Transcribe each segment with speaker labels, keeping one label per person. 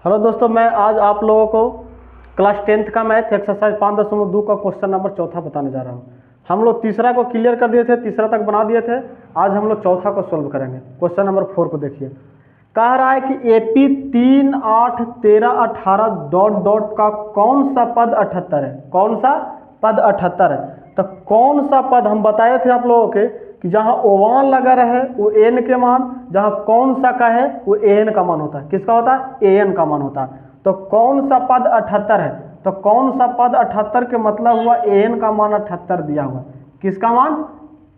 Speaker 1: Hello दोस्तों, मैं आज आप लोगों को क्लास 10th का मैथ एक्सरसाइज 5.2 का क्वेश्चन नंबर चौथा बताने जा रहा हूँ। हम लोग तीसरा को क्लियर कर दिए थे, तीसरा तक बना दिए थे। आज हम लोग चौथा को सोल्व करेंगे। क्वेश्चन नंबर 4 को देखिए। कह रहा है कि AP 3, 8, 13, 18 डॉट डॉट का कौन सा पद 78 है। कौन सा पद 78 है? तो कौन सा पद हम बताए थे आप लोगों के कि जहाँ ओवान लगा रहे वो एन के मान, जहाँ कौन सा का है वो एन का मान होता है। किसका होता है? एन का मान होता है। तो कौन सा पद 78 है? तो कौन सा पद 78 के मतलब हुआ एन का मान 78 दिया हुआ है। किसका मान?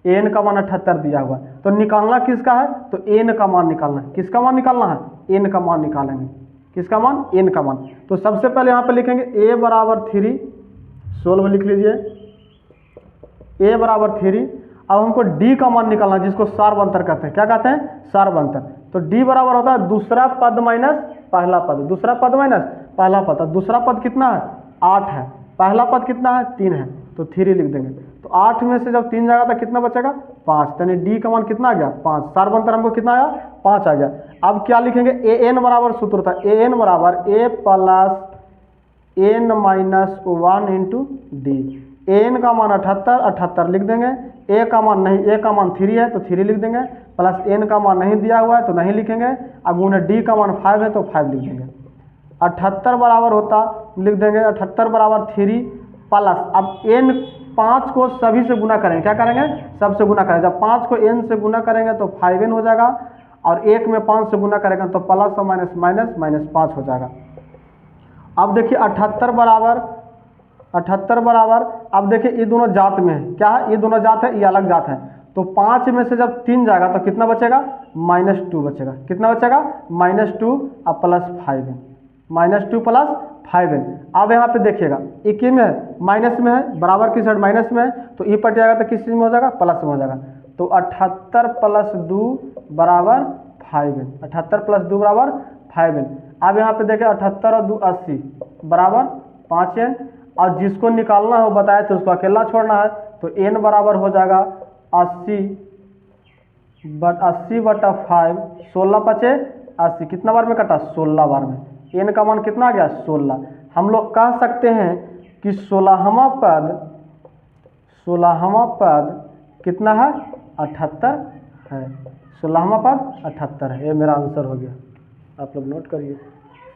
Speaker 1: एन का मान 78 दिया हुआ है। तो निकालना किसका है? तो एन का मान निकालना है। किसका मान निकालना है? एन का मान निकालेंगे। किसका मान? एन का मान। तो सबसे पहले यहाँ पे लिखेंगे a बराबर 3, सोल्व लिख लीजिए a बराबर 3। अब हमको d का मान निकालना है, जिसको सार्वंतर कहते हैं। क्या कहते हैं? सार्वंतर। तो d बराबर होता है दूसरा पद माइनस पहला पद। दूसरा पद माइनस पहला पद। दूसरा पद कितना है? 8 है। पहला पद कितना है? 3 है। तो 3 लिख देंगे। तो 8 में से जब 3 जाएगा तो कितना बचेगा? 5। यानी d का मान कितना आ गया? 5। सार्वंतर हमको कितना आया? 5 आ गया। अब क्या लिखेंगे? an बराबर सूत्र था an बराबर a plus n minus 1 into D. N का मान 78 लिख देंगे। ए का मान नहीं, ए का मान 3 है तो 3 लिख देंगे। प्लस एन का मान नहीं दिया हुआ है तो नहीं लिखेंगे। अब उन्हें डी का मान 5 है तो 5 लिख देंगे। 78 बराबर होता, लिख देंगे 78 बराबर 3 प्लस, अब एन 5 को सभी से गुना करेंगे। क्या करेंगे? सबसे गुना करेंगे। जब 5 को एन से गुना करेंगे तो 5n हो जाएगा, और 1 में 5 से गुना करेंगे तो प्लस और माइनस माइनस माइनस 5 हो जाएगा। अब देखिए 78 बराबर, अब देखिए ये दोनों जात में है। क्या है? ये दोनों जात है, ये अलग जात है। तो 5 में से जब 3 जाएगा तो कितना बचेगा? -2 बचेगा। कितना बचेगा? -2 और प्लस 5n। -2 plus 5n। अब यहाँ पे देखिएगा एक में है, माइनस में है, बराबर की साइड माइनस में है, तो ई पट जाएगा तो किस चीज़ में हो जाएगा? प्लस में हो जाएगा। तो 78 प्लस 2 बराबर 5n। 78 प्लस 2 बराबर 5n। अब यहाँ पे देखें 78 और 2 80 बराबर 5n। और जिसको निकालना हो बताए तो उसको अकेला छोड़ना है। तो n बराबर हो जाएगा 80 बटा 5। 16 बचे 80। कितना बार में कटा? 16 बार में। n का मान कितना आ गया? 16। हम लोग कह सकते हैं कि 16वां पद कितना है? 78 है। 16वां पद 78 है। ये मेरा आंसर हो गया। आप लोग नोट करिए।